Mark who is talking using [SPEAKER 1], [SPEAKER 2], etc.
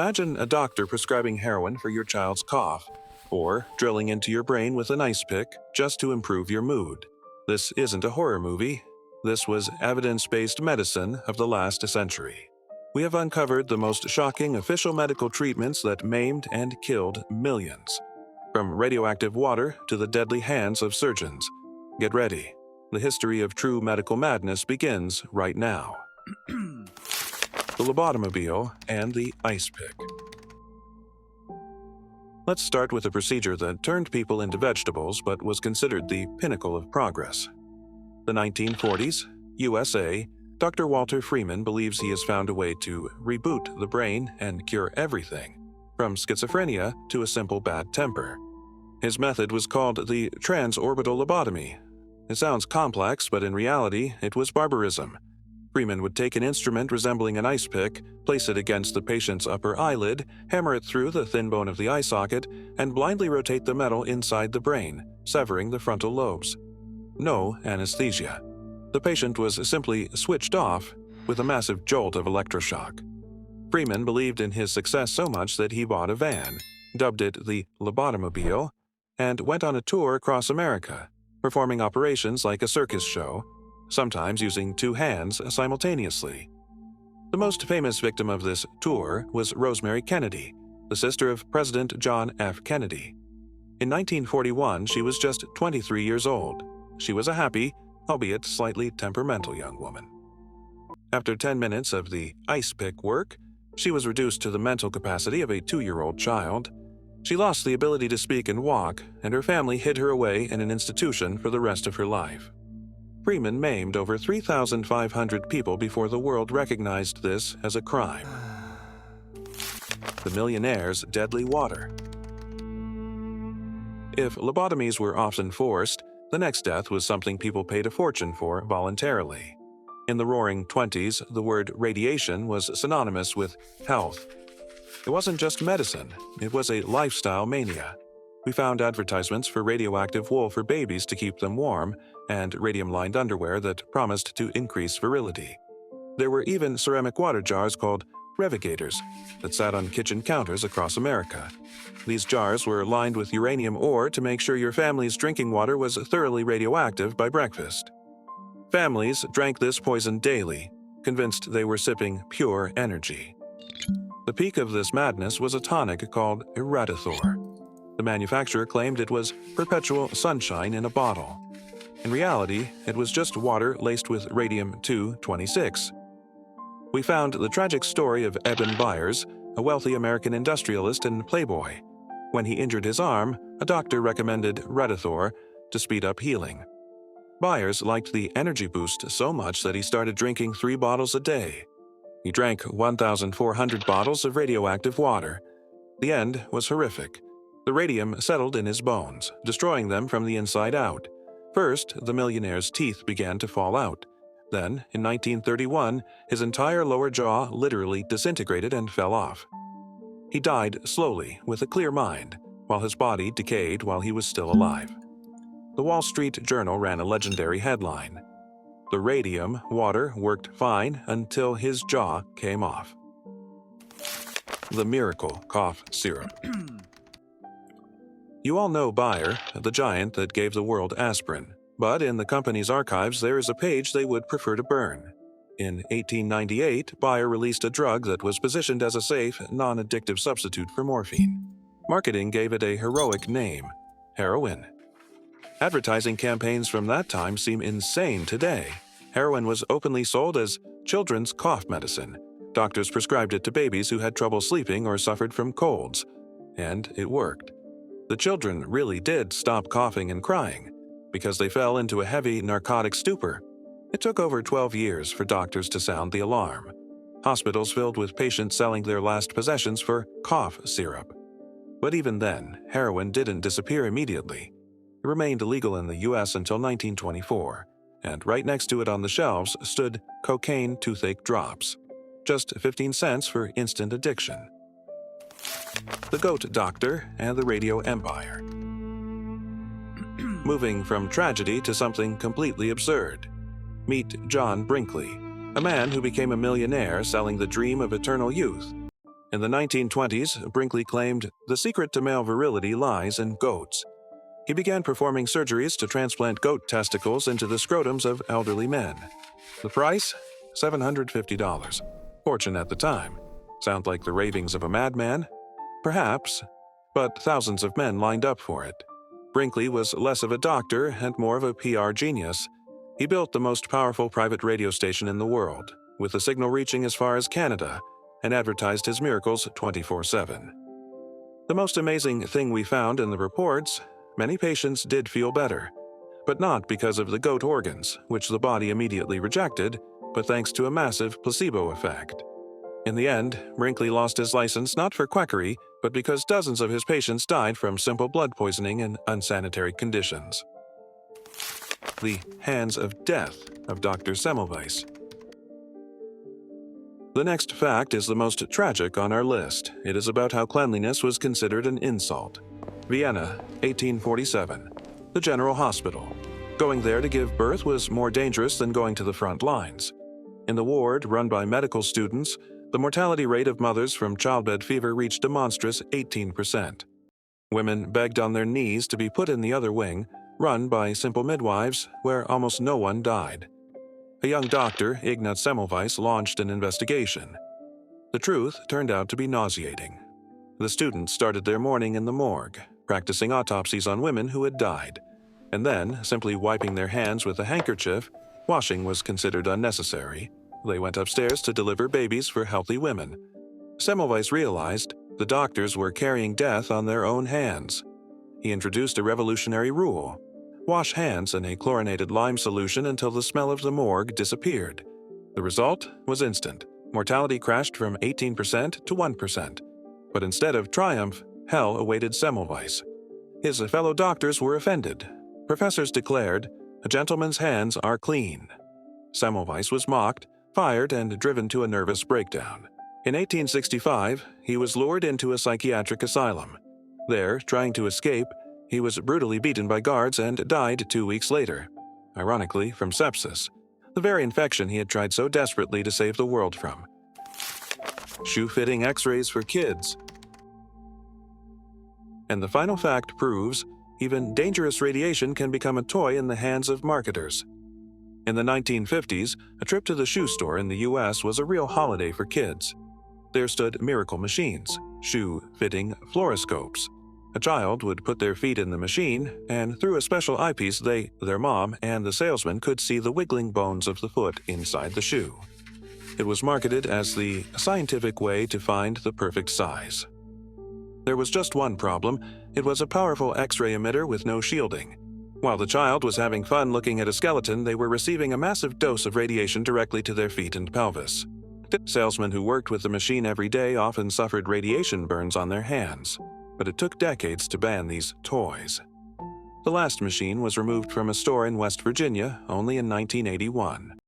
[SPEAKER 1] Imagine a doctor prescribing heroin for your child's cough, or drilling into your brain with an ice pick just to improve your mood. This isn't a horror movie. This was evidence-based medicine of the last century. We have uncovered the most shocking official medical treatments that maimed and killed millions. From radioactive water to the deadly hands of surgeons. Get ready. The history of true medical madness begins right now. The Lobotomobile and the ice pick. Let's start with a procedure that turned people into vegetables but was considered the pinnacle of progress. The 1940s, USA, Dr. Walter Freeman believes he has found a way to reboot the brain and cure everything, from schizophrenia to a simple bad temper. His method was called the transorbital lobotomy. It sounds complex, but in reality, it was barbarism. Freeman would take an instrument resembling an ice pick, place it against the patient's upper eyelid, hammer it through the thin bone of the eye socket, and blindly rotate the metal inside the brain, severing the frontal lobes. No anesthesia. The patient was simply switched off with a massive jolt of electroshock. Freeman believed in his success so much that he bought a van, dubbed it the Lobotomobile, and went on a tour across America, performing operations like a circus show, sometimes using two hands simultaneously. The most famous victim of this tour was Rosemary Kennedy, the sister of President John F. Kennedy. In 1941, she was just 23 years old. She was a happy, albeit slightly temperamental young woman. After 10 minutes of the ice pick work, she was reduced to the mental capacity of a 2-year-old child. She lost the ability to speak and walk, and her family hid her away in an institution for the rest of her life. Freeman maimed over 3,500 people before the world recognized this as a crime. The Millionaire's deadly water. If lobotomies were often forced, the next death was something people paid a fortune for voluntarily. In the Roaring '20s, the word radiation was synonymous with health. It wasn't just medicine, it was a lifestyle mania. We found advertisements for radioactive wool for babies to keep them warm, and radium-lined underwear that promised to increase virility. There were even ceramic water jars called revigators that sat on kitchen counters across America. These jars were lined with uranium ore to make sure your family's drinking water was thoroughly radioactive by breakfast. Families drank this poison daily, convinced they were sipping pure energy. The peak of this madness was a tonic called Radithor. The manufacturer claimed it was perpetual sunshine in a bottle. In reality, it was just water laced with radium-226. We found the tragic story of Eben Byers, a wealthy American industrialist and playboy. When he injured his arm, a doctor recommended Radithor to speed up healing. Byers liked the energy boost so much that he started drinking 3 bottles a day. He drank 1,400 bottles of radioactive water. The end was horrific. The radium settled in his bones, destroying them from the inside out. First, the millionaire's teeth began to fall out. Then, in 1931, his entire lower jaw literally disintegrated and fell off. He died slowly, with a clear mind, while his body decayed while he was still alive. The Wall Street Journal ran a legendary headline: "The radium water worked fine until his jaw came off." The miracle cough syrup. You all know Bayer, the giant that gave the world aspirin, but in the company's archives there is a page they would prefer to burn. In 1898, Bayer released a drug that was positioned as a safe, non-addictive substitute for morphine. Marketing gave it a heroic name: heroin. Advertising campaigns from that time seem insane today. Heroin was openly sold as children's cough medicine. Doctors prescribed it to babies who had trouble sleeping or suffered from colds. And it worked. The children really did stop coughing and crying, because they fell into a heavy narcotic stupor. It took over 12 years for doctors to sound the alarm. Hospitals filled with patients selling their last possessions for cough syrup. But even then, heroin didn't disappear immediately. It remained illegal in the US until 1924, and right next to it on the shelves stood cocaine toothache drops. Just 15 cents for instant addiction. The Goat Doctor and the Radio Empire. Moving from tragedy to something completely absurd. Meet John Brinkley, a man who became a millionaire selling the dream of eternal youth. In the 1920s, Brinkley claimed the secret to male virility lies in goats. He began performing surgeries to transplant goat testicles into the scrotums of elderly men. The price? $750. Fortune at the time. Sound like the ravings of a madman? Perhaps, but thousands of men lined up for it. Brinkley was less of a doctor and more of a PR genius. He built the most powerful private radio station in the world, with the signal reaching as far as Canada, and advertised his miracles 24/7. The most amazing thing we found in the reports, many patients did feel better, but not because of the goat organs, which the body immediately rejected, but thanks to a massive placebo effect. In the end, Brinkley lost his license not for quackery, but because dozens of his patients died from simple blood poisoning and unsanitary conditions. The hands of death of Dr. Semmelweis. The next fact is the most tragic on our list. It is about how cleanliness was considered an insult. Vienna, 1847. The General Hospital. Going there to give birth was more dangerous than going to the front lines. In the ward run by medical students, the mortality rate of mothers from childbed fever reached a monstrous 18%. Women begged on their knees to be put in the other wing, run by simple midwives, where almost no one died. A young doctor, Ignaz Semmelweis, launched an investigation. The truth turned out to be nauseating. The students started their morning in the morgue, practicing autopsies on women who had died, and then, simply wiping their hands with a handkerchief, washing was considered unnecessary. They went upstairs to deliver babies for healthy women. Semmelweis realized the doctors were carrying death on their own hands. He introduced a revolutionary rule: wash hands in a chlorinated lime solution until the smell of the morgue disappeared. The result was instant. Mortality crashed from 18% to 1%. But instead of triumph, hell awaited Semmelweis. His fellow doctors were offended. Professors declared, "A gentleman's hands are clean." Semmelweis was mocked, fired, and driven to a nervous breakdown. In 1865, he was lured into a psychiatric asylum. There, trying to escape, he was brutally beaten by guards and died 2 weeks later, ironically from sepsis, the very infection he had tried so desperately to save the world from. Shoe-fitting X-rays for kids. And the final fact proves even dangerous radiation can become a toy in the hands of marketers. In the 1950s, a trip to the shoe store in the US was a real holiday for kids. There stood miracle machines, shoe-fitting fluoroscopes. A child would put their feet in the machine, and through a special eyepiece their mom, and the salesman could see the wiggling bones of the foot inside the shoe. It was marketed as the scientific way to find the perfect size. There was just one problem: it was a powerful X-ray emitter with no shielding. While the child was having fun looking at a skeleton, they were receiving a massive dose of radiation directly to their feet and pelvis. Salesmen who worked with the machine every day often suffered radiation burns on their hands, but it took decades to ban these toys. The last machine was removed from a store in West Virginia only in 1981.